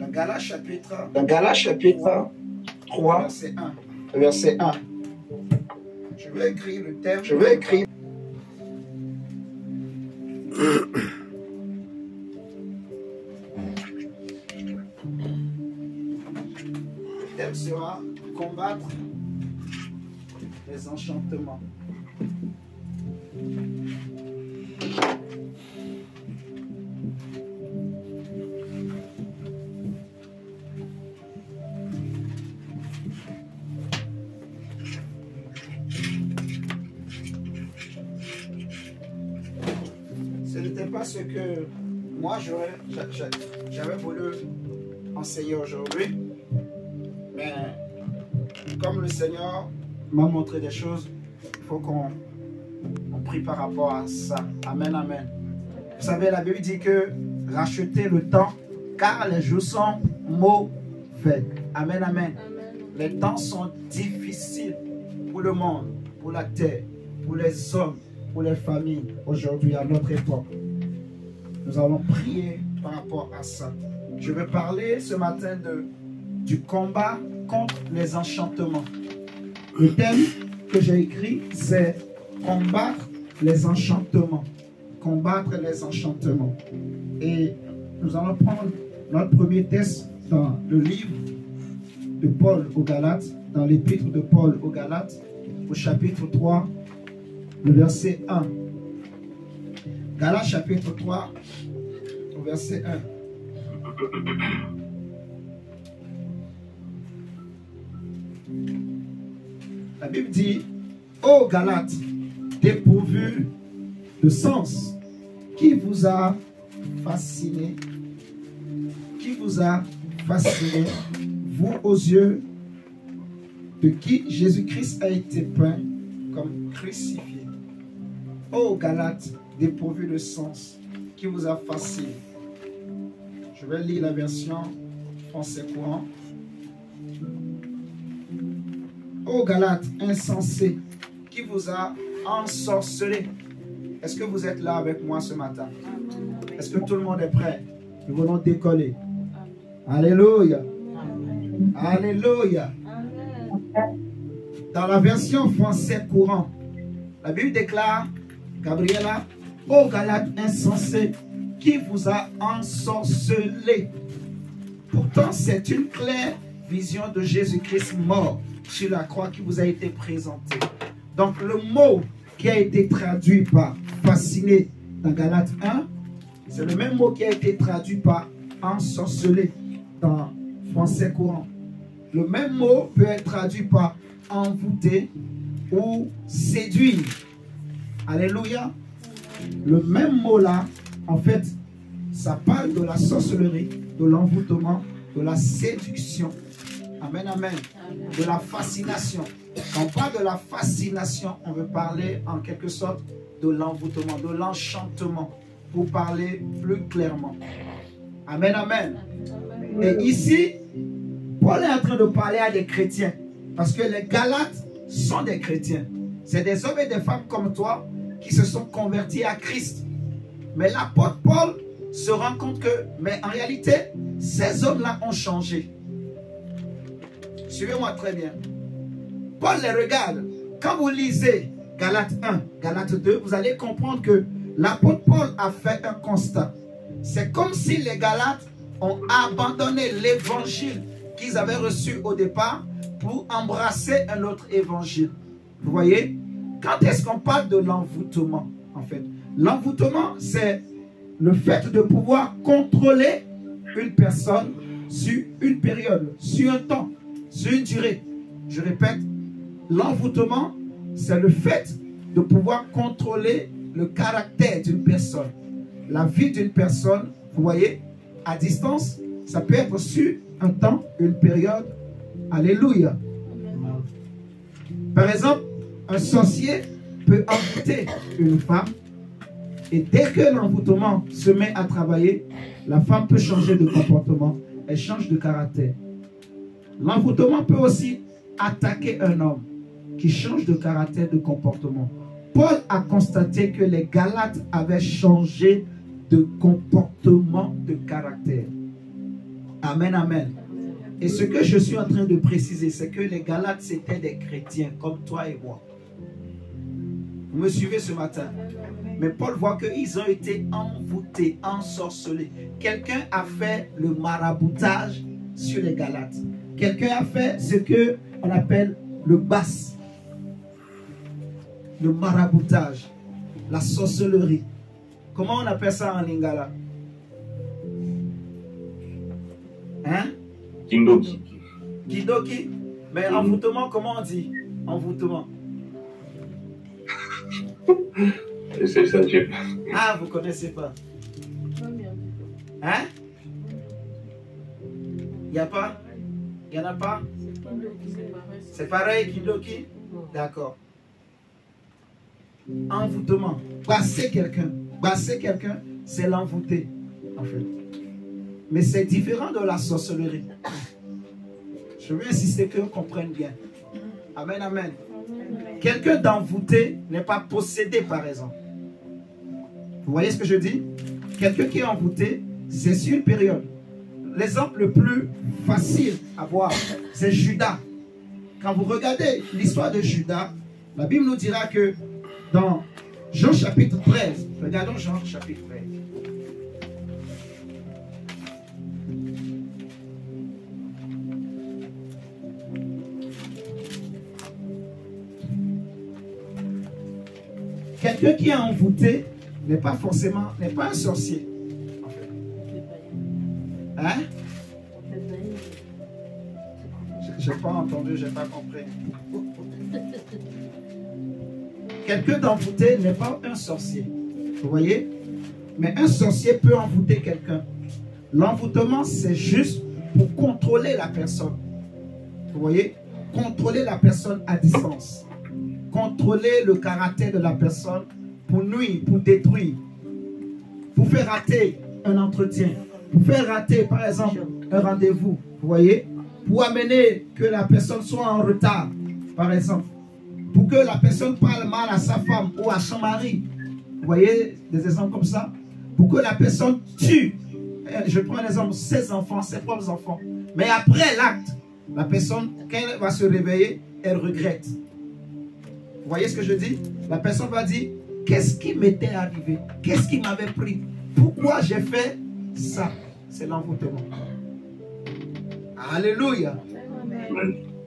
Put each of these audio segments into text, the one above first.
Dans Galates chapitre 3, verset 1. Je vais écrire le thème. Je vais écrire. Le thème sera combattre les enchantements. Ce n'était pas ce que moi j'avais voulu enseigner aujourd'hui, mais comme le Seigneur m'a montré des choses, il faut qu'on prie par rapport à ça. Amen, amen. Vous savez, la Bible dit que racheter le temps, car les jours sont mauvais. Amen, amen. Les temps sont difficiles pour le monde, pour la terre, pour les hommes, pour les familles, aujourd'hui, à notre époque. Nous allons prier par rapport à ça. Je vais parler ce matin du combat contre les enchantements. Le thème que j'ai écrit, c'est combattre les enchantements. Combattre les enchantements. Et nous allons prendre notre premier texte dans le livre de Paul aux Galates, dans l'épître de Paul aux Galates, au chapitre 3, le verset 1. Galates chapitre 3, au verset 1. La Bible dit: ô Galates, dépourvus de sens, qui vous a fasciné? Qui vous a fasciné, vous aux yeux de qui Jésus-Christ a été peint comme crucifié? Ô Galates, dépourvus de sens, qui vous a fasciné? Je vais lire la version français courant. Ô Galates, insensés, qui vous a ensorcelé? Est-ce que vous êtes là avec moi ce matin? Est-ce que tout le monde est prêt? Nous voulons décoller. Alléluia. Alléluia. Dans la version français courant, la Bible déclare, Gabriela, ô Galates insensés, qui vous a ensorcelé? Pourtant, c'est une claire vision de Jésus-Christ mort sur la croix qui vous a été présentée. Donc, le mot qui a été traduit par fasciné dans Galates 1, c'est le même mot qui a été traduit par ensorcelé dans français courant. Le même mot peut être traduit par envoûter ou séduire. Alléluia. Le même mot là, en fait, ça parle de la sorcellerie, de l'envoûtement, de la séduction. Amen, amen. De la fascination. Quand on parle de la fascination, on veut parler en quelque sorte de l'envoûtement, de l'enchantement, pour parler plus clairement. Amen, amen. Et ici, Paul est en train de parler à des chrétiens, parce que les Galates sont des chrétiens. C'est des hommes et des femmes comme toi qui se sont convertis à Christ. Mais l'apôtre Paul se rend compte que, mais en réalité, ces hommes-là ont changé. Suivez-moi très bien. Paul les regarde. Quand vous lisez Galates 1, Galates 2, vous allez comprendre que l'apôtre Paul a fait un constat. C'est comme si les Galates ont abandonné l'évangile qu'ils avaient reçu au départ pour embrasser un autre évangile. Vous voyez? Quand est-ce qu'on parle de l'envoûtement, en fait? L'envoûtement, c'est le fait de pouvoir contrôler une personne sur une période, sur un temps, sur une durée. Je répète, l'envoûtement, c'est le fait de pouvoir contrôler le caractère d'une personne, la vie d'une personne. Vous voyez, à distance, ça peut être sur un temps, une période. Alléluia. Par exemple, un sorcier peut envoûter une femme et dès que l'envoûtement se met à travailler, la femme peut changer de comportement, elle change de caractère. L'envoûtement peut aussi attaquer un homme qui change de caractère, de comportement. Paul a constaté que les Galates avaient changé de comportement, de caractère. Amen, amen. Et ce que je suis en train de préciser, c'est que les Galates, c'était des chrétiens comme toi et moi. Vous me suivez ce matin? Mais Paul voit qu'ils ont été envoûtés, ensorcelés. Quelqu'un a fait le maraboutage sur les Galates. Quelqu'un a fait ce qu'on appelle le bas. Le maraboutage. La sorcellerie. Comment on appelle ça en lingala? Hein? Kindoki. Kindoki. Mais envoûtement, comment on dit? Envoûtement. C'est ça, Dieu. Ah, vous ne connaissez pas. Hein? Il n'y a pas? Il n'y en a pas? C'est pareil, Kindoki? D'accord. Envoûtement. Basser quelqu'un. Basser quelqu'un, c'est l'envoûter, en fait. Mais c'est différent de la sorcellerie. Je veux insister que vous compreniez bien. Amen, amen. Quelqu'un d'envoûté n'est pas possédé, par exemple. Vous voyez ce que je dis? Quelqu'un qui est envoûté, c'est sur une période. L'exemple le plus facile à voir, c'est Judas. Quand vous regardez l'histoire de Judas, la Bible nous dira que dans Jean chapitre 13, regardons Jean chapitre 13. Quelqu'un qui est envoûté n'est pas forcément, n'est pas un sorcier. En fait. Hein? Je n'ai pas entendu, je n'ai pas compris. Quelqu'un d'envoûté n'est pas un sorcier. Vous voyez? Mais un sorcier peut envoûter quelqu'un. L'envoûtement, c'est juste pour contrôler la personne. Vous voyez? Contrôler la personne à distance. Contrôler le caractère de la personne pour nuire, pour détruire. Pour faire rater un entretien. Pour faire rater, par exemple, un rendez-vous. Vous voyez? Pour amener que la personne soit en retard, par exemple. Pour que la personne parle mal à sa femme ou à son mari. Vous voyez des exemples comme ça? Pour que la personne tue. Je prends un exemple, ses enfants, ses propres enfants. Mais après l'acte, la personne, quand elle va se réveiller, elle regrette. Vous voyez ce que je dis? La personne va dire, qu'est-ce qui m'était arrivé? Qu'est-ce qui m'avait pris? Pourquoi j'ai fait ça? C'est l'envoûtement. Alléluia.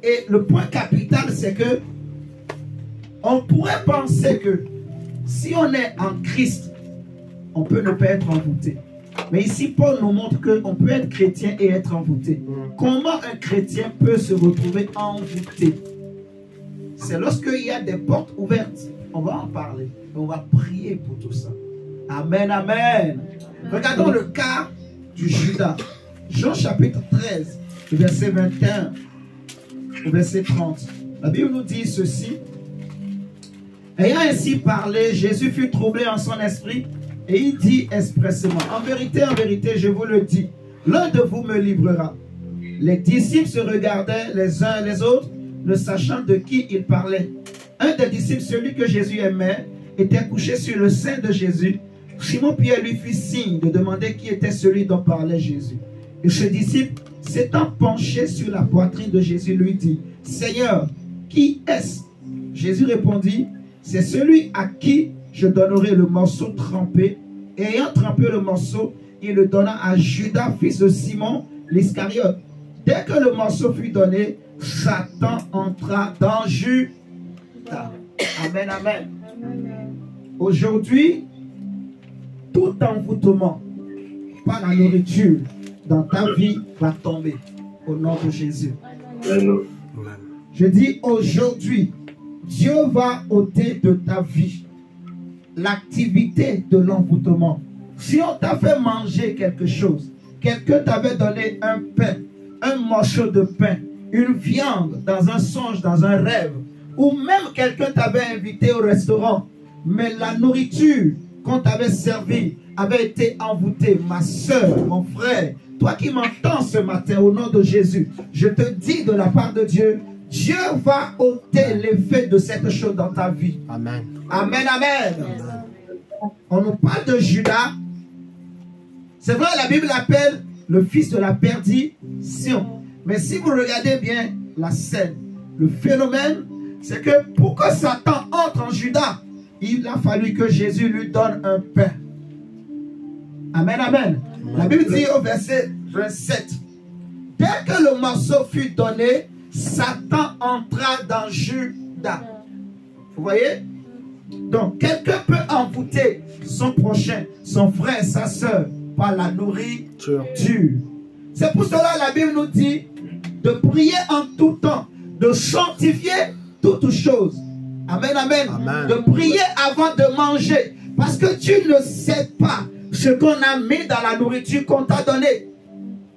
Et le point capital, c'est que on pourrait penser que si on est en Christ, on peut ne pas être envoûté. Mais ici, Paul nous montre qu'on peut être chrétien et être envoûté. Comment un chrétien peut se retrouver envoûté? C'est lorsqu'il y a des portes ouvertes. On va en parler. On va prier pour tout ça. Amen, amen. Regardons le cas du Judas. Jean chapitre 13, verset 21 au verset 30. La Bible nous dit ceci. Ayant ainsi parlé, Jésus fut troublé en son esprit et il dit expressément, en vérité, je vous le dis, l'un de vous me livrera. Les disciples se regardaient les uns les autres, ne sachant de qui il parlait. Un des disciples, celui que Jésus aimait, était couché sur le sein de Jésus. Simon-Pierre lui fit signe de demander qui était celui dont parlait Jésus. Et ce disciple, s'étant penché sur la poitrine de Jésus, lui dit, « Seigneur, qui est-ce » Jésus répondit, « C'est celui à qui je donnerai le morceau trempé. » Et ayant trempé le morceau, il le donna à Judas, fils de Simon, l'Iscariote. Dès que le morceau fut donné, Satan entra dans Judas. Amen, amen. Aujourd'hui, tout envoûtement par la nourriture dans ta vie va tomber au nom de Jésus. Je dis aujourd'hui, Dieu va ôter de ta vie l'activité de l'envoûtement. Si on t'a fait manger quelque chose, quelqu'un t'avait donné un pain, un morceau de pain, une viande dans un songe, dans un rêve, ou même quelqu'un t'avait invité au restaurant, mais la nourriture qu'on t'avait servie avait été envoûtée, ma soeur, mon frère, toi qui m'entends ce matin au nom de Jésus, je te dis de la part de Dieu, Dieu va ôter l'effet de cette chose dans ta vie. Amen. Amen, amen. On nous parle de Judas. C'est vrai, la Bible l'appelle le fils de la perdition. Mais si vous regardez bien la scène, le phénomène, c'est que pour que Satan entre en Judas, il a fallu que Jésus lui donne un pain. Amen, amen. La Bible dit au verset 27, dès que le morceau fut donné, Satan entra dans Judas. Vous voyez? Donc, quelqu'un peut envoûter son prochain, son frère, sa soeur, par la nourriture. C'est pour cela que la Bible nous dit de prier en tout temps, de sanctifier toutes choses. Amen, amen, amen. De prier avant de manger. Parce que tu ne sais pas ce qu'on a mis dans la nourriture qu'on t'a donnée.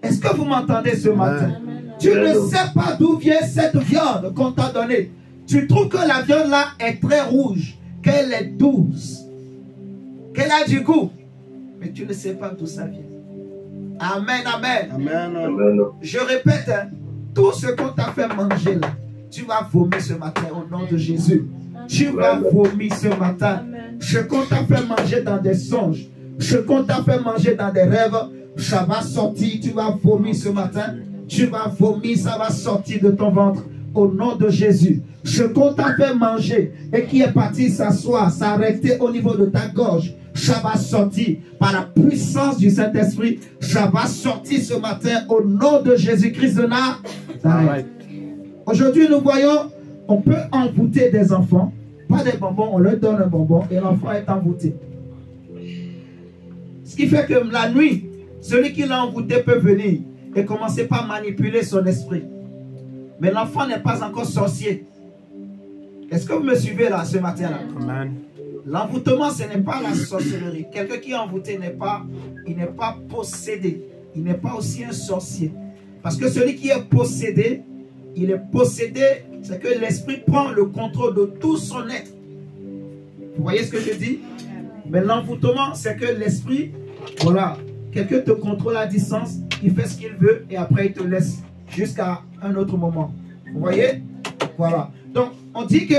Est-ce que vous m'entendez ce matin? Tu ne sais pas d'où vient cette viande qu'on t'a donnée. Tu trouves que la viande là est très rouge, qu'elle est douce, qu'elle a du goût. Mais tu ne sais pas d'où ça vient. Amen, amen. Amen. Je répète, hein, tout ce qu'on t'a fait manger là, tu vas vomir ce matin au nom de Jésus. Tu vas vomir ce matin. Ce qu'on t'a fait manger dans des songes, ce qu'on t'a fait manger dans des rêves, ça va sortir. Tu vas vomir ce matin. Tu vas vomir, ça va sortir de ton ventre au nom de Jésus. Ce qu'on t'a fait manger et qui est parti s'asseoir, s'arrêter au niveau de ta gorge, ça va sortir par la puissance du Saint-Esprit. Ça va sortir ce matin au nom de Jésus-Christ de Nazareth. Aujourd'hui, nous voyons, on peut envoûter des enfants. Pas des bonbons, on leur donne un bonbon et l'enfant est envoûté. Ce qui fait que la nuit, celui qui l'a envoûté peut venir et commencer par manipuler son esprit. Mais l'enfant n'est pas encore sorcier. Est-ce que vous me suivez là ce matin-là? L'envoûtement, ce n'est pas la sorcellerie. Quelqu'un qui est envoûté il n'est pas possédé. Il n'est pas aussi un sorcier. Parce que celui qui est possédé, il est possédé, c'est que l'esprit prend le contrôle de tout son être. Vous voyez ce que je dis? Mais l'envoûtement, c'est que l'esprit, voilà, quelqu'un te contrôle à distance, il fait ce qu'il veut et après il te laisse jusqu'à un autre moment. Vous voyez? Voilà. Donc, on dit que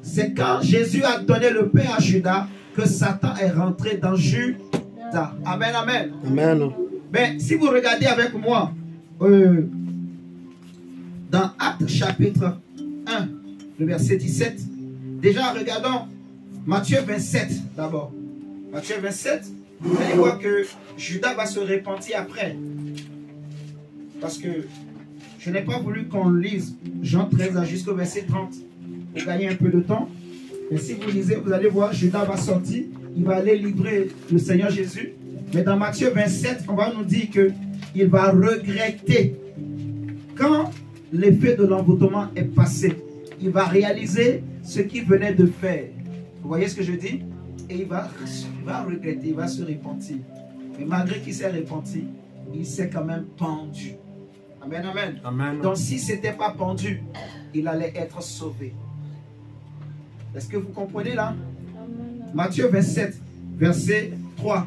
c'est quand Jésus a donné le pain à Judas que Satan est rentré dans Judas. Amen, amen. Amen. Mais si vous regardez avec moi, dans Actes chapitre 1, le verset 17, déjà regardons Matthieu 27 d'abord. Matthieu 27, vous allez voir que Judas va se repentir après. Parce que je n'ai pas voulu qu'on lise Jean 13 jusqu'au verset 30 pour gagner un peu de temps. Mais si vous lisez, vous allez voir, Judas va sortir, il va aller livrer le Seigneur Jésus. Mais dans Matthieu 27, on va nous dire qu'il va regretter. Quand l'effet de l'envoûtement est passé, il va réaliser ce qu'il venait de faire. Vous voyez ce que je dis? Et il va regretter, il va se repentir. Mais malgré qu'il s'est repenti, il s'est quand même pendu. Amen, amen. Amen. Donc si ce n'était pas pendu, il allait être sauvé. Est-ce que vous comprenez là? Matthieu 27, verset 3.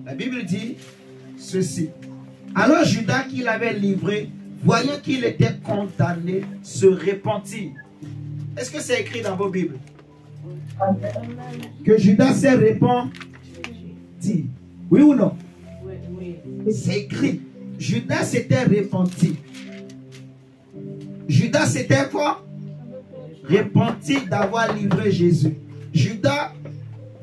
La Bible dit ceci. Alors Judas qui l'avait livré, voyant qu'il était condamné, se repentit. Est-ce que c'est écrit dans vos Bibles? Que Judas s'est repenti. Oui ou non? Oui. C'est écrit. Judas s'était repenti. Judas s'était quoi? Repenti d'avoir livré Jésus. Judas,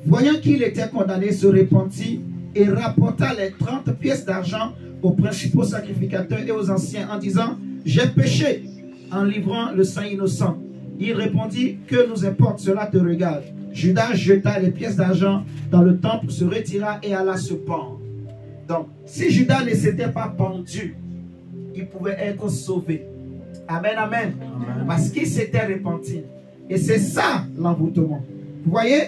voyant qu'il était condamné, se repentit et rapporta les 30 pièces d'argent aux principaux sacrificateurs et aux anciens en disant: j'ai péché en livrant le sang innocent. Il répondit: que nous importe, cela te regarde. Judas jeta les pièces d'argent dans le temple, se retira et alla se pendre. Donc, si Judas ne s'était pas pendu, il pouvait être sauvé. Amen, amen. Amen. Parce qu'il s'était repenti. Et c'est ça l'envoûtement. Vous voyez,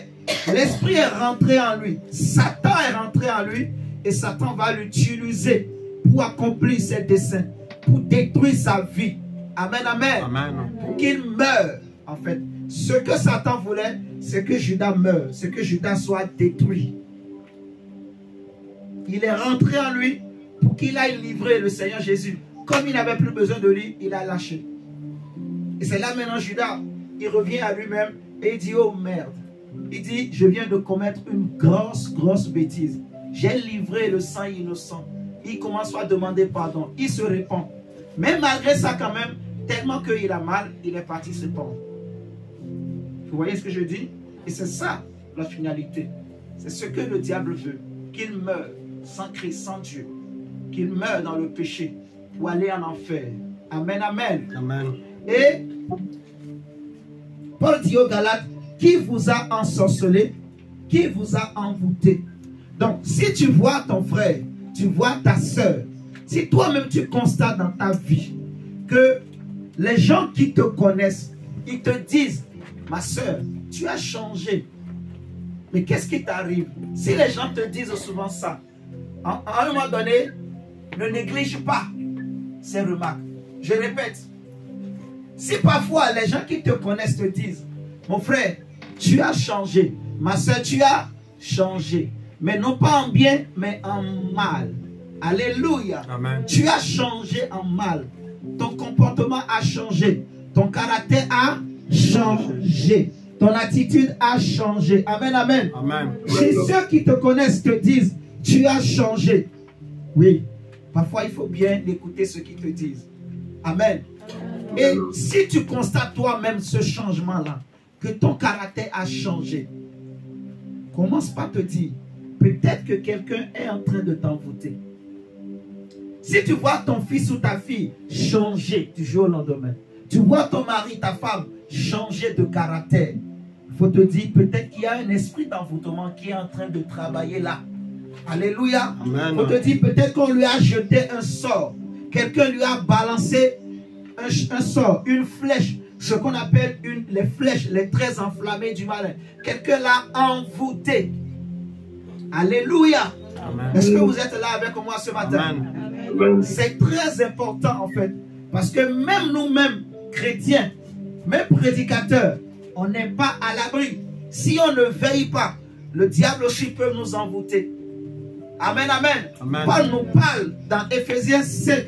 l'esprit est rentré en lui. Satan est rentré en lui. Et Satan va l'utiliser pour accomplir ses desseins, pour détruire sa vie. Amen, amen. Amen. Pour qu'il meure. En fait, ce que Satan voulait, c'est que Judas meure, c'est que Judas soit détruit. Il est rentré en lui pour qu'il aille livrer le Seigneur Jésus. Comme il n'avait plus besoin de lui, il a lâché. Et c'est là maintenant Judas, il revient à lui-même et il dit: oh merde, Il dit, je viens de commettre une grosse bêtise. J'ai livré le sang innocent. Il commence à demander pardon. Il se répand. Mais malgré ça quand même, tellement qu'il a mal, il est parti se pendre. Vous voyez ce que je dis? Et c'est ça la finalité. C'est ce que le diable veut. Qu'il meure sans Christ, sans Dieu. Qu'il meure dans le péché pour aller en enfer. Amen, amen. Amen. Et Paul dit aux Galates, qui vous a ensorcelé, qui vous a envoûté. Donc, si tu vois ton frère, tu vois ta soeur, si toi-même tu constates dans ta vie que les gens qui te connaissent, ils te disent, ma soeur, tu as changé. Mais qu'est-ce qui t'arrive? Si les gens te disent souvent ça, à un moment donné, ne néglige pas ces remarques. Je répète, si parfois les gens qui te connaissent te disent, mon frère, tu as changé, ma soeur, tu as changé, mais non pas en bien, mais en mal. Alléluia. Amen. Tu as changé en mal. Ton comportement a changé. Ton caractère a changé. Ton attitude a changé. Amen, amen. Amen. Si ceux qui te connaissent te disent, tu as changé. Oui, parfois il faut bien écouter ce qu'ils te disent. Amen. Et si tu constates toi-même ce changement-là, que ton caractère a changé, commence par te dire, peut-être que quelqu'un est en train de t'envoûter. Si tu vois ton fils ou ta fille changer du jour au lendemain, tu vois ton mari, ta femme changer de caractère, il faut te dire peut-être qu'il y a un esprit d'envoûtement qui est en train de travailler là. Alléluia. Il faut te dire peut-être qu'on lui a jeté un sort. Quelqu'un lui a balancé un sort, une flèche, ce qu'on appelle les flèches, les traits enflammés du malin. Quelqu'un l'a envoûté. Alléluia. Est-ce que vous êtes là avec moi ce matin? C'est très important en fait. Parce que même nous-mêmes, chrétiens, même prédicateurs, on n'est pas à l'abri. Si on ne veille pas, le diable aussi peut nous envoûter. Amen, amen. Amen. Paul nous parle dans Éphésiens 5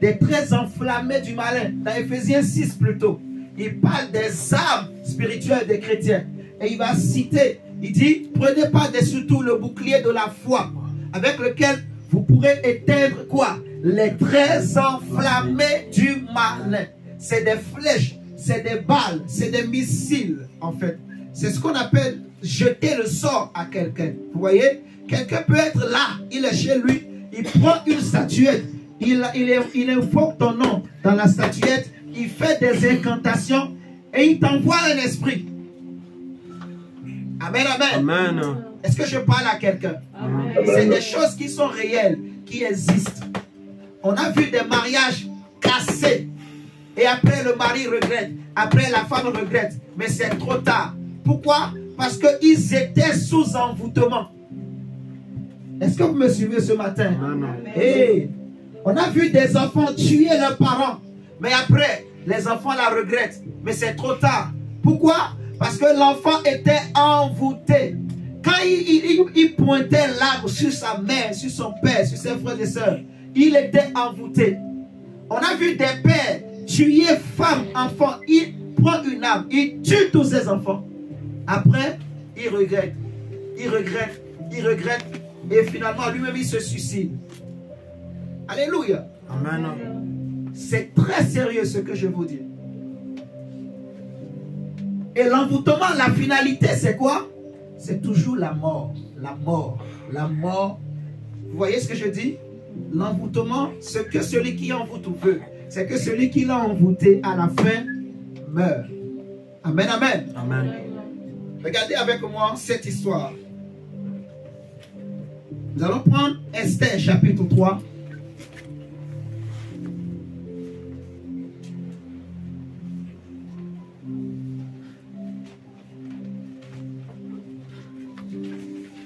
des traits enflammés du malin. Dans Éphésiens 6 plutôt, il parle des armes spirituelles des chrétiens. Et il va citer, il dit, prenez par-dessus tout le bouclier de la foi, avec lequel vous pourrez éteindre quoi? Les traits enflammés du malin. C'est des flèches, c'est des balles, c'est des missiles en fait. C'est ce qu'on appelle jeter le sort à quelqu'un. Vous voyez? Quelqu'un peut être là, il est chez lui, il prend une statuette, il invoque ton nom dans la statuette, il fait des incantations et il t'envoie un esprit. Amen, amen. Amen. Est-ce que je parle à quelqu'un? C'est des choses qui sont réelles, qui existent. On a vu des mariages cassés. Et après, le mari regrette. Après, la femme regrette. Mais c'est trop tard. Pourquoi? Parce qu'ils étaient sous envoûtement. Est-ce que vous me suivez ce matin? Hey, on a vu des enfants tuer leurs parents. Mais après, les enfants la regrettent. Mais c'est trop tard. Pourquoi? Parce que l'enfant était envoûté. Quand il pointait l'arbre sur sa mère, sur son père, sur ses frères et sœurs, il était envoûté. On a vu des pères tuer femmes, enfants. Il prend une arme, il tue tous ses enfants. Après, il regrette. Il regrette. Il regrette. Et finalement, lui-même, il se suicide. Alléluia. Amen. C'est très sérieux ce que je vous dis. Et l'envoûtement, la finalité, c'est quoi? C'est toujours la mort. La mort. La mort. Vous voyez ce que je dis? L'envoûtement, ce que celui qui envoûte veut, c'est que celui qui l'a envoûté à la fin meurt. Amen, amen. Amen. Regardez avec moi cette histoire. Nous allons prendre Esther chapitre 3.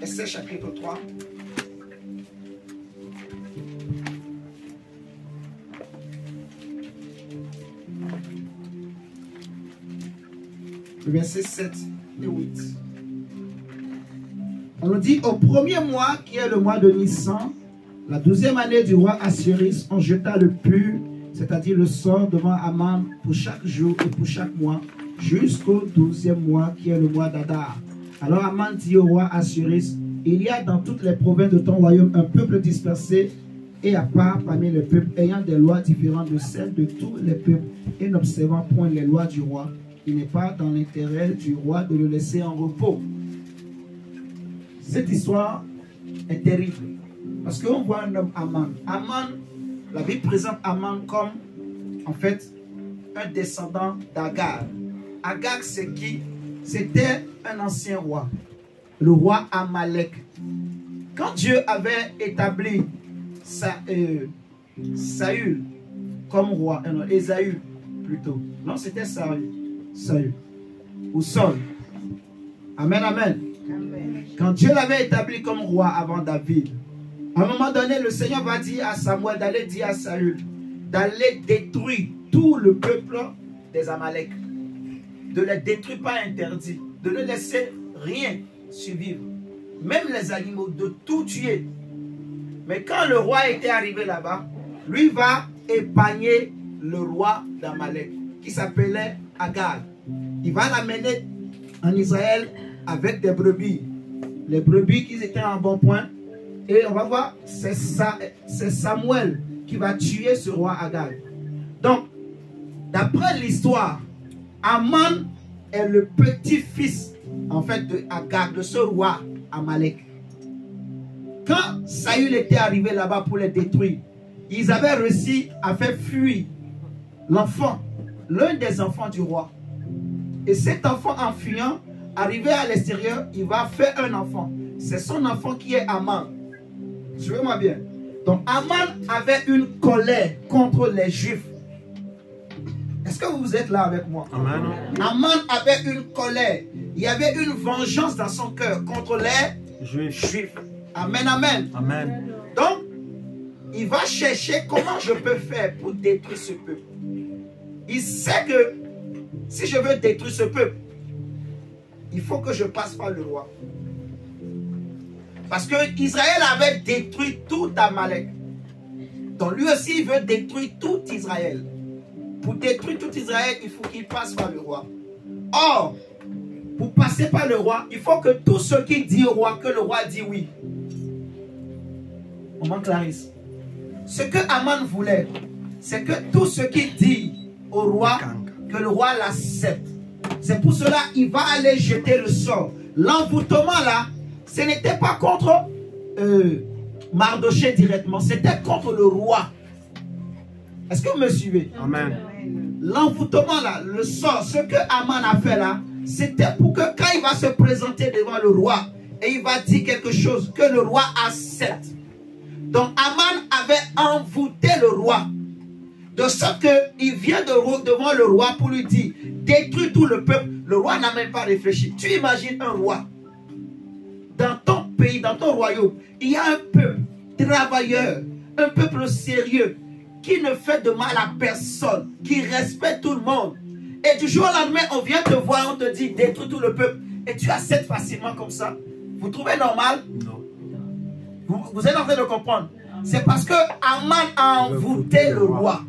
Esther chapitre 3. Versets 7 et 8. On nous dit, au premier mois, qui est le mois de Nissan, la 12e année du roi Assuérus, on jeta le pur, c'est-à-dire le sort devant Aman pour chaque jour et pour chaque mois, jusqu'au 12e mois, qui est le mois d'Adar. Alors Aman dit au roi Assuérus, il y a dans toutes les provinces de ton royaume un peuple dispersé et à part parmi les peuples, ayant des lois différentes de celles de tous les peuples et n'observant point les lois du roi. Il n'est pas dans l'intérêt du roi de le laisser en repos. Cette histoire est terrible. Parce qu'on voit un homme Aman. Aman, la Bible présente Aman comme, en fait, un descendant d'Agag. Agag, c'est qui? C'était un ancien roi. Le roi Amalek. Quand Dieu avait établi Saül comme roi, non, Ésaü plutôt. Non, c'était Saül. Ou Saul. Amen, amen. Quand Dieu l'avait établi comme roi avant David, à un moment donné, le Seigneur va dire à Samuel d'aller dire à Saül d'aller détruire tout le peuple des Amalek. De les détruire, pas interdit. De ne laisser rien survivre. Même les animaux, de tout tuer. Mais quand le roi était arrivé là-bas, lui va épargner le roi d'Amalek, qui s'appelait Agag. Il va l'amener en Israël avec des brebis. Les brebis qui étaient en bon point. Et on va voir, c'est Samuel qui va tuer ce roi Agag. Donc, d'après l'histoire, Aman est le petit-fils, en fait, de Agag, de ce roi Amalek. Quand Saül était arrivé là-bas pour les détruire, ils avaient réussi à faire fuir l'enfant, l'un des enfants du roi. Et cet enfant, en fuyant, arrivé à l'extérieur, il va faire un enfant. C'est son enfant qui est Aman. Suivez-moi bien. Donc, Aman avait une colère contre les Juifs. Est-ce que vous êtes là avec moi? Amen. Aman avait une colère. Il y avait une vengeance dans son cœur contre les Juifs. Amen, amen. Amen. Donc, il va chercher comment je peux faire pour détruire ce peuple. Il sait que si je veux détruire ce peuple, il faut que je passe par le roi. Parce que Israël avait détruit tout Amalek. Donc lui aussi, il veut détruire tout Israël. Pour détruire tout Israël, il faut qu'il passe par le roi. Or, pour passer par le roi, il faut que tout ce qui dit au roi, que le roi dit oui. On manque Clarisse. Ce que Aman voulait, c'est que tout ce qu'il dit au roi, que le roi l'accepte. C'est pour cela qu'il va aller jeter le sort. L'envoûtement là, ce n'était pas contre Mardoché directement, c'était contre le roi. Est-ce que vous me suivez? Amen. L'envoûtement là, le sort, ce que Aman a fait là, c'était pour que quand il va se présenter devant le roi et il va dire quelque chose, que le roi accepte. Donc Aman avait envoûté le roi. De sorte qu'il vient devant le roi pour lui dire, détruis tout le peuple. Le roi n'a même pas réfléchi. Tu imagines un roi. Dans ton pays, dans ton royaume, il y a un peuple travailleur, un peuple sérieux, qui ne fait de mal à personne, qui respecte tout le monde. Et du jour au lendemain, on vient te voir, on te dit, détruis tout le peuple. Et tu acceptes facilement comme ça. Vous trouvez normal? Non. Vous êtes en train de comprendre. C'est parce que Aman a envoûté le roi.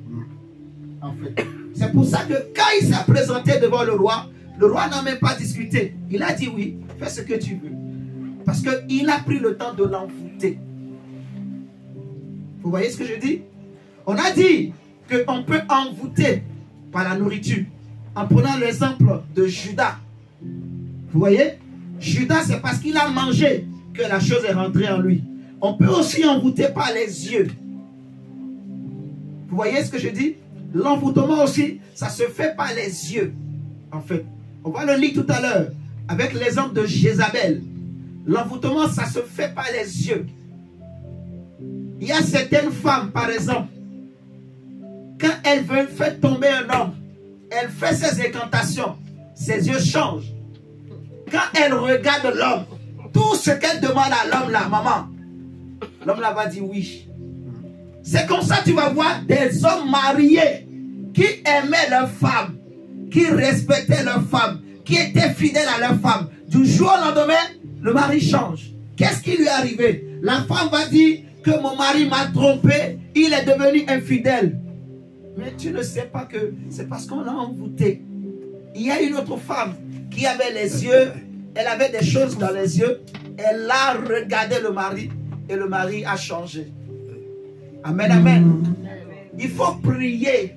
En fait. C'est pour ça que quand il s'est présenté devant le roi n'a même pas discuté. Il a dit oui, fais ce que tu veux. Parce qu'il a pris le temps de l'envoûter. Vous voyez ce que je dis? On a dit qu'on peut envoûter par la nourriture. En prenant l'exemple de Judas. Vous voyez? Judas, c'est parce qu'il a mangé que la chose est rentrée en lui. On peut aussi envoûter par les yeux. Vous voyez ce que je dis? L'envoûtement aussi, ça se fait par les yeux. En fait, on va le lire tout à l'heure avec l'exemple de Jézabel. L'envoûtement, ça se fait par les yeux. Il y a certaines femmes, par exemple, quand elles veulent faire tomber un homme, elle fait ses incantations, ses yeux changent. Quand elle regarde l'homme, tout ce qu'elle demande à l'homme là, maman, l'homme là va dire oui. C'est comme ça que tu vas voir des hommes mariés qui aimaient leurs femmes, qui respectaient leurs femmes, qui étaient fidèles à leurs femmes. Du jour au lendemain, le mari change. Qu'est-ce qui lui est arrivé? La femme va dire que mon mari m'a trompé, il est devenu infidèle. Mais tu ne sais pas que c'est parce qu'on l'a envoûté. Il y a une autre femme qui avait les yeux elle avait des choses dans les yeux. Elle a regardé le mari et le mari a changé. Amen, amen. Il faut prier.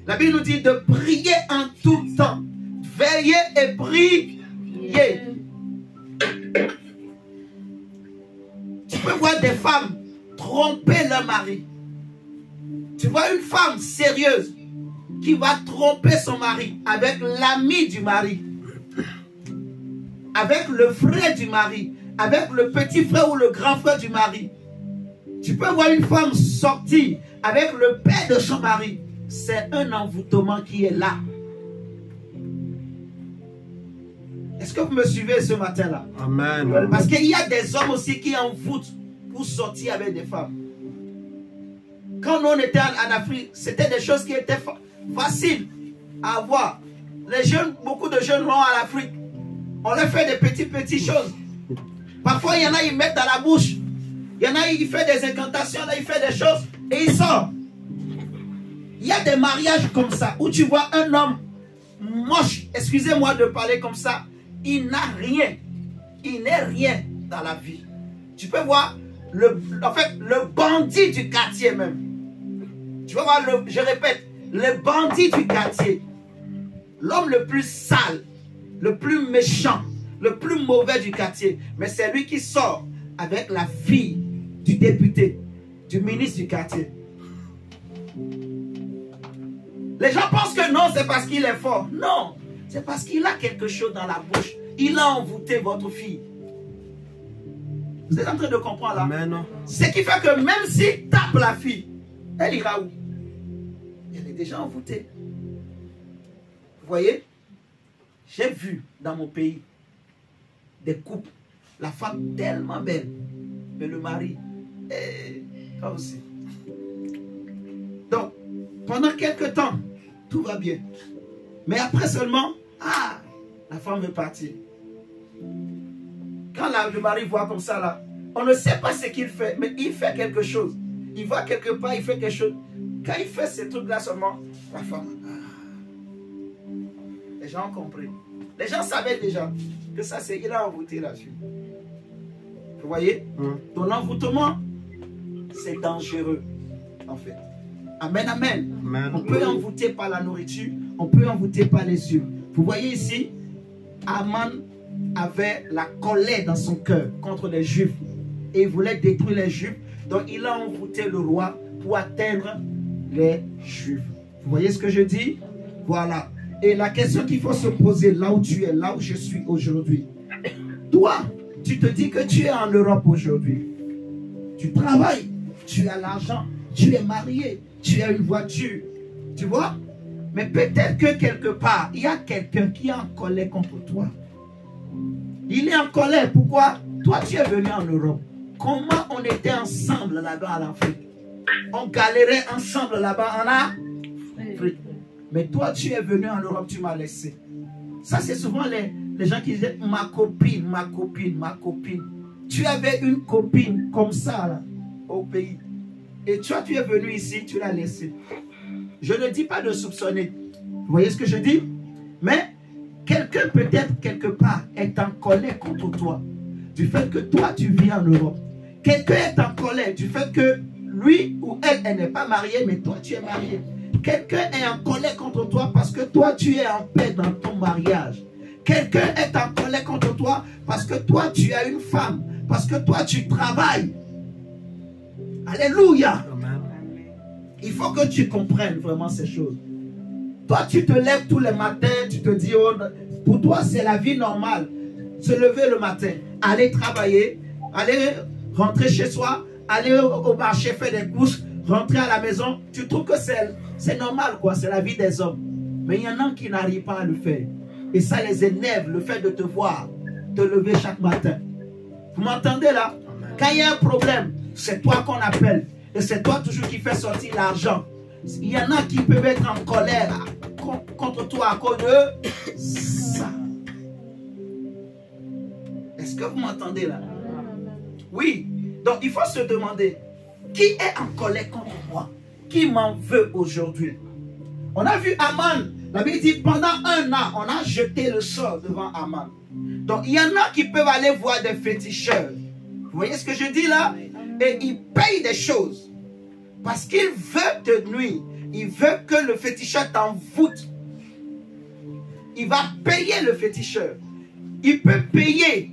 La Bible nous dit de prier en tout temps. Veillez et priez. Tu peux voir des femmes tromper leur mari. Tu vois une femme sérieuse qui va tromper son mari avec l'ami du mari, avec le frère du mari, avec le petit frère ou le grand frère du mari. Tu peux voir une femme sortir avec le père de son mari. C'est un envoûtement qui est là. Est-ce que vous me suivez ce matin-là? Amen. Parce qu'il y a des hommes aussi qui envoûtent pour sortir avec des femmes. Quand on était en Afrique, c'était des choses qui étaient faciles à avoir. Les jeunes, beaucoup de jeunes vont à l'Afrique. On leur fait des petites choses. Parfois, il y en a, ils mettent dans la bouche. Il y en a, ils font des incantations, là, ils font des choses et ils sortent. Il y a des mariages comme ça où tu vois un homme moche, excusez-moi de parler comme ça, il n'a rien. Il n'est rien dans la vie. Tu peux voir le bandit du quartier même. Tu peux voir, je répète, le bandit du quartier. L'homme le plus sale, le plus méchant, le plus mauvais du quartier. Mais c'est lui qui sort avec la fille du député, du ministre du quartier. Les gens pensent que non, c'est parce qu'il est fort. Non, c'est parce qu'il a quelque chose dans la bouche. Il a envoûté votre fille. Vous êtes en train de comprendre là? Amen. Ce qui fait que même s'il tape la fille, elle ira où? Elle est déjà envoûtée. Vous voyez? J'ai vu dans mon pays des couples, la femme tellement belle, mais le mari, pas aussi. Donc, pendant quelques temps, tout va bien. Mais après seulement, la femme veut partir. Quand le mari voit comme ça, là, on ne sait pas ce qu'il fait, mais il fait quelque chose. Il va quelque part, il fait quelque chose. Quand il fait ces trucs-là seulement, la femme... Les gens ont compris. Les gens savaient déjà que ça, c'est... Il a envoûté la fille. Vous voyez? Donc l'envoûtement, c'est dangereux, en fait. Amen, amen. Amen. On peut envoûter par la nourriture, on peut envoûter par les yeux. Vous voyez ici, Aman avait la colère dans son cœur contre les Juifs. Et il voulait détruire les Juifs. Donc il a envoûté le roi pour atteindre les Juifs. Vous voyez ce que je dis? Voilà. Et la question qu'il faut se poser là où tu es, là où je suis aujourd'hui. Toi, tu te dis que tu es en Europe aujourd'hui. Tu travailles, tu as l'argent, tu es marié, tu as une voiture. Tu vois? Mais peut-être que quelque part, il y a quelqu'un qui est en colère contre toi. Il est en colère. Pourquoi? Toi, tu es venu en Europe. Comment on était ensemble là-bas en Afrique? On galérait ensemble là-bas en Afrique. Mais toi, tu es venu en Europe, tu m'as laissé. Ça, c'est souvent les gens qui disent ma copine, ma copine, ma copine. Tu avais une copine comme ça là, au pays. Et toi, tu es venu ici, tu l'as laissé. Je ne dis pas de soupçonner. Vous voyez ce que je dis? Mais quelqu'un peut-être quelque part est en colère contre toi. Du fait que toi, tu vis en Europe. Quelqu'un est en colère du fait que lui ou elle n'est pas mariée, mais toi, tu es marié. Quelqu'un est en colère contre toi parce que toi, tu es en paix dans ton mariage. Quelqu'un est en colère contre toi parce que toi, tu as une femme. Parce que toi, tu travailles. Alléluia. Amen. Il faut que tu comprennes vraiment ces choses. Toi, tu te lèves tous les matins, tu te dis, oh, pour toi, c'est la vie normale. Se lever le matin, aller travailler, aller rentrer chez soi, aller au marché, faire des courses, rentrer à la maison. Tu trouves que c'est normal, quoi. C'est la vie des hommes. Mais il y en a qui n'arrivent pas à le faire. Et ça les énerve, le fait de te voir, te lever chaque matin. Vous m'entendez là? Amen. Quand il y a un problème, c'est toi qu'on appelle. Et c'est toi toujours qui fais sortir l'argent. Il y en a qui peuvent être en colère contre toi à cause de ça. Est-ce que vous m'entendez là? Oui. Donc il faut se demander, qui est en colère contre moi? Qui m'en veut aujourd'hui? On a vu Aman La Bible dit, pendant 1 an, on a jeté le sort devant Aman. Donc, il y en a qui peuvent aller voir des féticheurs. Vous voyez ce que je dis là? Et ils payent des choses. Parce qu'il veut te nuire. Il veut que le féticheur t'envoûte. Il va payer le féticheur. Il peut payer.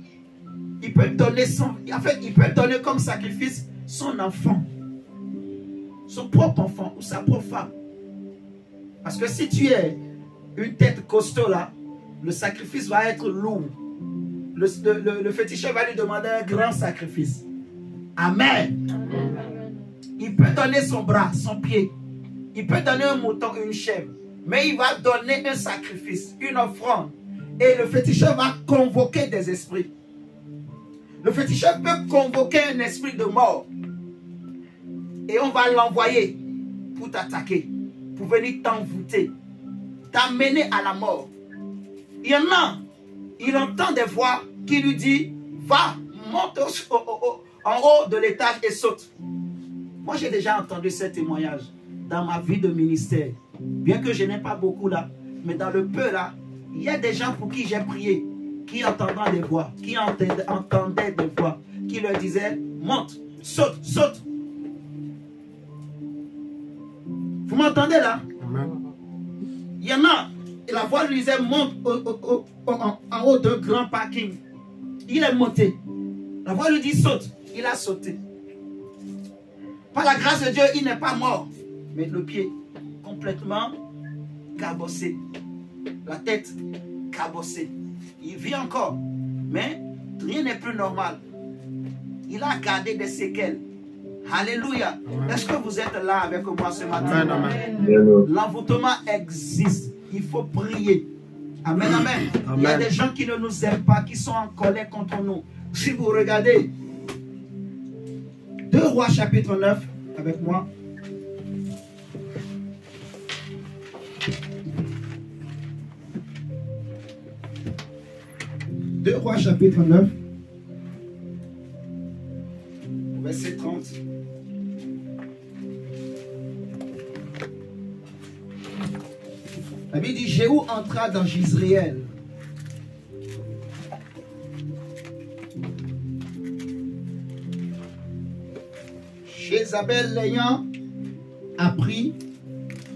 Il peut donner son... En fait, il peut donner comme sacrifice son enfant. Son propre enfant ou sa propre femme. Parce que si tu es une tête costaud là, le sacrifice va être lourd. Le féticheur va lui demander un grand sacrifice. Amen. Il peut donner son bras, son pied. Il peut donner un mouton, une chèvre. Mais il va donner un sacrifice, une offrande. Et le féticheur va convoquer des esprits. Le féticheur peut convoquer un esprit de mort. Et on va l'envoyer pour t'attaquer, pour venir t'envoûter, t'amener à la mort. Il y en a, il entend des voix qui lui disent, va, monte en haut de l'étage et saute. Moi, j'ai déjà entendu ce témoignage dans ma vie de ministère. Bien que je n'ai pas beaucoup là, mais dans le peu là, il y a des gens pour qui j'ai prié, qui entendaient des voix, qui entendaient des voix, qui leur disaient, monte, saute, saute. Vous m'entendez là? Il y en a, et la voix lui disait, monte en haut d'un grand parking. Il est monté. La voix lui dit, saute. Il a sauté. Par la grâce de Dieu, il n'est pas mort. Mais le pied complètement cabossé. La tête cabossée. Il vit encore. Mais rien n'est plus normal. Il a gardé des séquelles. Alléluia. Est-ce que vous êtes là avec moi ce matin? L'envoûtement existe. Il faut prier. Amen, amen. Il y a des gens qui ne nous aiment pas, qui sont en colère contre nous. Si vous regardez 2 Rois chapitre 9 avec moi. Deux Rois chapitre 9 verset 30. La Bible dit, Jéhu entra dans Jizréel. Jézabel l'ayant appris,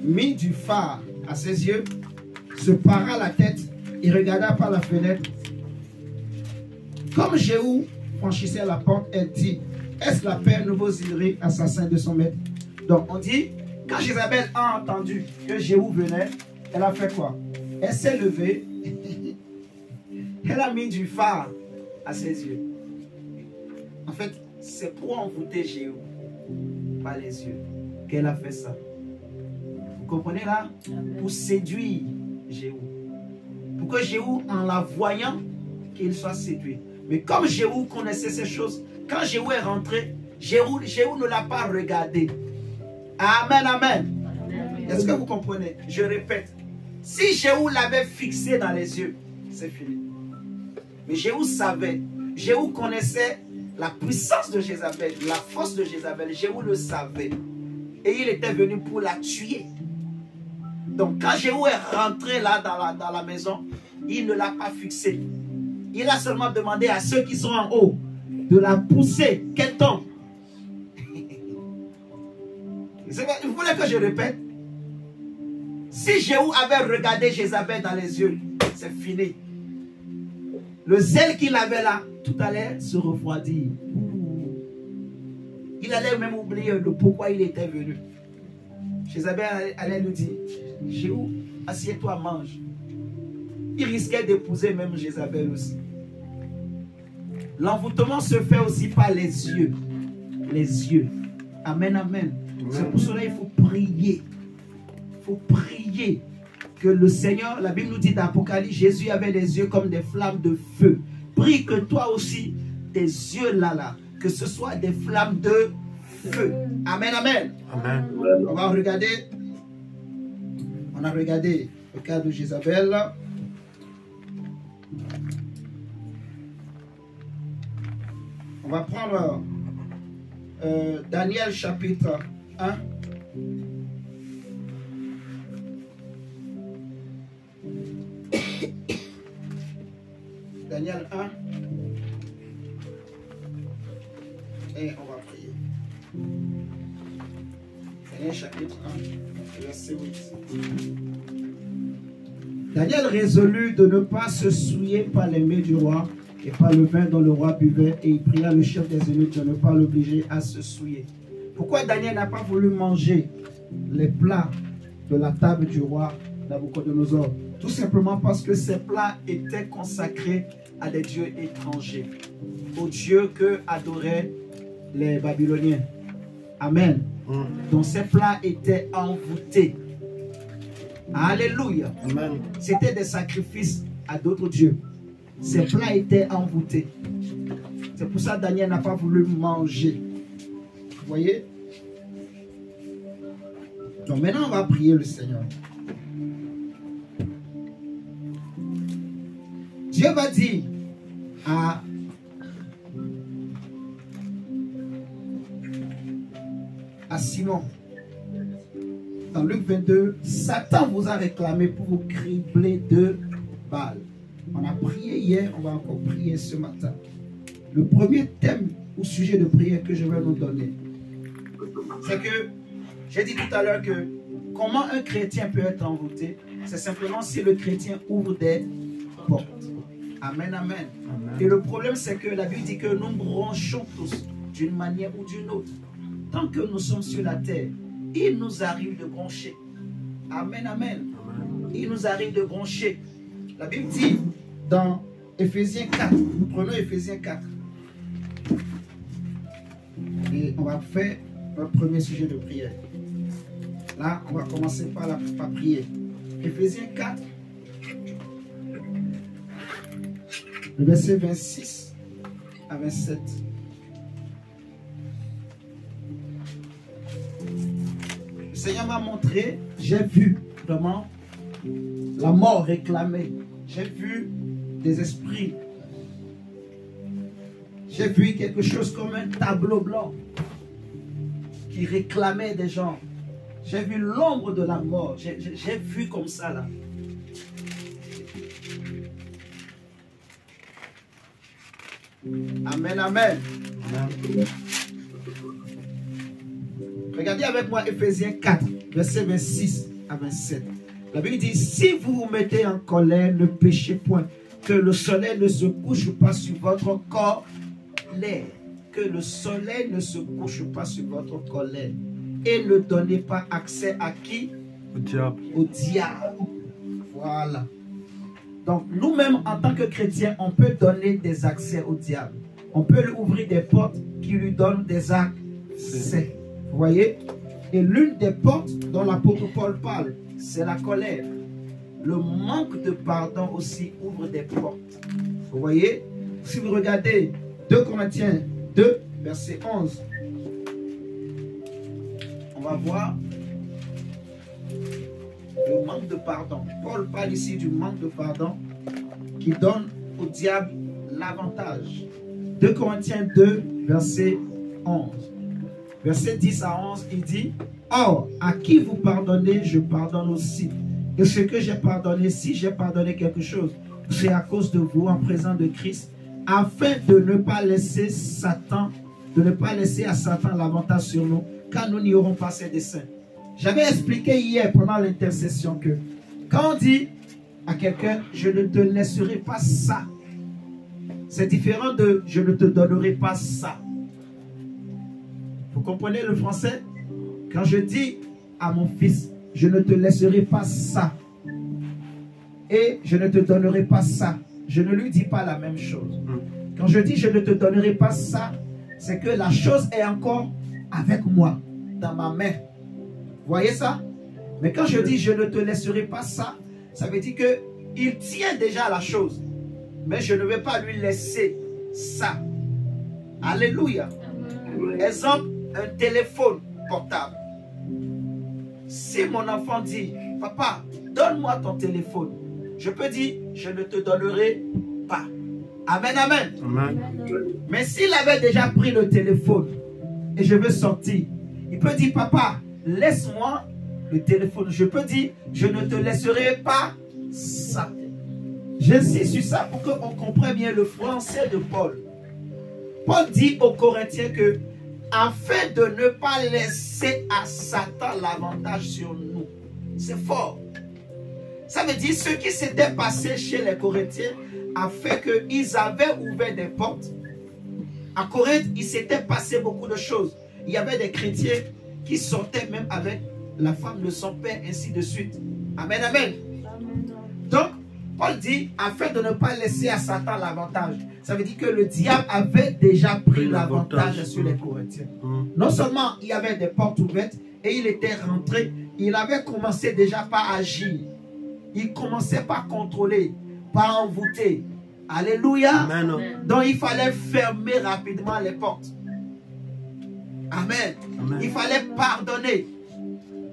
mit du phare à ses yeux, se para la tête et regarda par la fenêtre. Comme Jéhu franchissait la porte, elle dit, est-ce la peine nous vous irez, assassin de son maître? Donc on dit, quand Jézabel a entendu que Jéhu venait, elle a fait quoi? Elle s'est levée, elle a mis du phare à ses yeux. En fait, c'est pour envoûter Jéhu par les yeux qu'elle a fait ça. Vous comprenez là? Pour séduire Jéhu. Pour que Jéhu, en la voyant, qu'il soit séduit. Mais comme Jéhu connaissait ces choses, quand Jéhu est rentré, Jéhu ne l'a pas regardé. Amen, amen. Est-ce que vous comprenez? Je répète. Si Jéhu l'avait fixé dans les yeux, c'est fini. Mais Jéhu savait. Jéhu connaissait la puissance de Jézabel, la force de Jézabel. Jéhu le savait. Et il était venu pour la tuer. Donc quand Jéhu est rentré là dans la maison, il ne l'a pas fixé. Il a seulement demandé à ceux qui sont en haut de la pousser, qu'elle tombe. Vous voulez que je répète? Si Jéhu avait regardé Jézabel dans les yeux, c'est fini. Le zèle qu'il avait là, tout allait se refroidir. Il allait même oublier le pourquoi il était venu. Jézabel allait lui dire, Jéhu, assieds-toi, mange. Il risquait d'épouser même Jézabel aussi. L'envoûtement se fait aussi par les yeux. Les yeux. Amen, amen. C'est pour cela qu'il faut prier. Il faut prier que le Seigneur, la Bible nous dit d'Apocalypse, Jésus avait des yeux comme des flammes de feu. Prie que toi aussi, tes yeux là, que ce soit des flammes de feu. Amen, amen. Amen. On va regarder. On a regardé le cas de Jézabel. On va prendre Daniel chapitre 1. Daniel 1. Et on va prier. Daniel chapitre 1, verset 8. Daniel résolut de ne pas se souiller par les mets du roi et par le vin dont le roi buvait, et il pria le chef des eunuques de ne pas l'obliger à se souiller. Pourquoi Daniel n'a pas voulu manger les plats de la table du roi Nabuchodonosor? Tout simplement parce que ces plats étaient consacrés à des dieux étrangers, aux dieux que adoraient les Babyloniens. Amen. Donc ces plats étaient envoûtés. Alléluia. Amen. C'était des sacrifices à d'autres dieux. Ces plats étaient envoûtés. C'est pour ça que Daniel n'a pas voulu manger. Vous voyez? Donc maintenant on va prier le Seigneur. Dieu va dire à Simon, dans Luc 22, Satan vous a réclamé pour vous cribler de balles. On a prié hier, on va encore prier ce matin. Le premier thème ou sujet de prière que je vais vous donner, c'est que j'ai dit tout à l'heure que comment un chrétien peut être envoûté, c'est simplement si le chrétien ouvre des portes. Amen, amen. Amen. Et le problème, c'est que la Bible dit que nous branchons tous d'une manière ou d'une autre. Tant que nous sommes sur la terre, il nous arrive de brancher. Amen, amen. Amen. Il nous arrive de brancher. La Bible dit dans Éphésiens 4, nous prenons Éphésiens 4. Et on va faire notre premier sujet de prière. Là, on va commencer par prier. Éphésiens 4, le verset 26 à 27. Le Seigneur m'a montré, j'ai vu vraiment la mort réclamée. J'ai vu des esprits. J'ai vu quelque chose comme un tableau blanc qui réclamait des gens. J'ai vu l'ombre de la mort. J'ai vu comme ça là. Amen, amen. Amen. Regardez avec moi Éphésiens 4, verset 26 à 27. La Bible dit, si vous vous mettez en colère, ne péchez point. Que le soleil ne se couche pas sur votre colère. Que le soleil ne se couche pas sur votre colère. Et ne donnez pas accès à qui? Au diable. Au diable. Voilà. Donc nous-mêmes, en tant que chrétiens, on peut donner des accès au diable. On peut lui ouvrir des portes qui lui donnent des accès. Vous voyez? Et l'une des portes dont l'apôtre Paul parle, c'est la colère. Le manque de pardon aussi ouvre des portes. Vous voyez? Si vous regardez 2 Corinthiens 2, verset 11, on va voir le manque de pardon. Paul parle ici du manque de pardon qui donne au diable l'avantage. 2 Corinthiens 2, verset 11. Verset 10 à 11, il dit, or, à qui vous pardonnez, je pardonne aussi. Et ce que j'ai pardonné, si j'ai pardonné quelque chose, c'est à cause de vous en présence de Christ, afin de ne pas laisser Satan, de ne pas laisser à Satan l'avantage sur nous, car nous n'y aurons pas ses desseins. J'avais expliqué hier pendant l'intercession que quand on dit à quelqu'un, je ne te laisserai pas ça, c'est différent de je ne te donnerai pas ça. Vous comprenez le français? Quand je dis à mon fils, je ne te laisserai pas ça et je ne te donnerai pas ça, je ne lui dis pas la même chose. Quand je dis je ne te donnerai pas ça, c'est que la chose est encore avec moi, dans ma main. Vous voyez ça? Mais quand je dis je ne te laisserai pas ça, ça veut dire qu'il tient déjà la chose. Mais je ne vais pas lui laisser ça. Alléluia. Exemple, un téléphone portable. Si mon enfant dit, papa, donne-moi ton téléphone, je peux dire, je ne te donnerai pas. Amen, amen. Amen. Mais s'il avait déjà pris le téléphone et je veux sortir, il peut dire, papa, laisse-moi le téléphone. Je peux dire, je ne te laisserai pas ça. J'insiste sur ça pour qu'on comprenne bien le français de Paul. Paul dit aux Corinthiens que afin de ne pas laisser à Satan l'avantage sur nous. C'est fort. Ça veut dire ce qui s'était passé chez les Corinthiens a fait qu'ils avaient ouvert des portes. À Corinthe, il s'était passé beaucoup de choses. Il y avait des chrétiens qui sortaient même avec la femme de son père, ainsi de suite. Amen, amen. Donc, Paul dit, afin de ne pas laisser à Satan l'avantage. Ça veut dire que le diable avait déjà pris l'avantage sur les Corinthiens. Non seulement il y avait des portes ouvertes et il était rentré, il avait commencé déjà par agir. Il commençait par contrôler, par envoûter. Alléluia. Amen. Donc il fallait fermer rapidement les portes. Amen. Amen. Il fallait pardonner.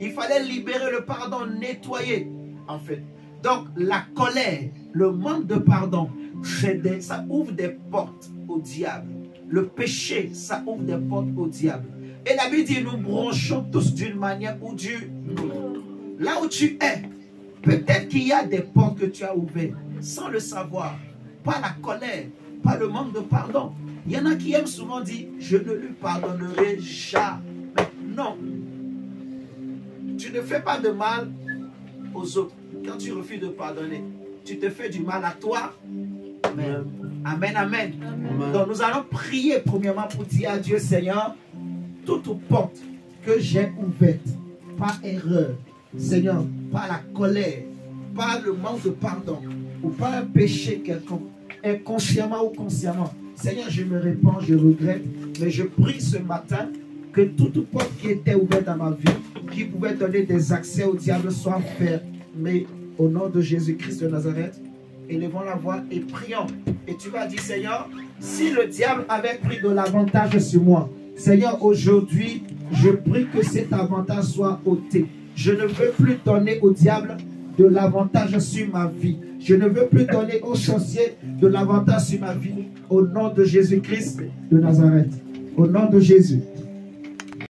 Il fallait libérer le pardon, nettoyer en fait. Donc la colère, le manque de pardon, ça ouvre des portes au diable. Le péché, ça ouvre des portes au diable. Et la Bible dit, nous bronchons tous d'une manière ou d'une autre. Là où tu es, peut-être qu'il y a des portes que tu as ouvertes sans le savoir. Pas la colère, pas le manque de pardon. Il y en a qui aiment souvent dire, je ne lui pardonnerai jamais. Non. Tu ne fais pas de mal aux autres. Quand tu refuses de pardonner, tu te fais du mal à toi. Amen. Amen, amen. Amen. Donc nous allons prier premièrement pour dire à Dieu, Seigneur, toute porte que j'ai ouverte par erreur, Seigneur, par la colère, par le manque de pardon, ou par un péché quelconque, inconsciemment ou consciemment, Seigneur, je me répands, je regrette, mais je prie ce matin que toute porte qui était ouverte dans ma vie, qui pouvait donner des accès au diable, soit fermée au nom de Jésus-Christ de Nazareth. Élevons la voix et prions. Et tu vas dire, Seigneur, si le diable avait pris de l'avantage sur moi, Seigneur, aujourd'hui, je prie que cet avantage soit ôté. Je ne veux plus donner au diable de l'avantage sur ma vie. Je ne veux plus donner aux sorciers de l'avantage sur ma vie. Au nom de Jésus-Christ de Nazareth. Au nom de Jésus.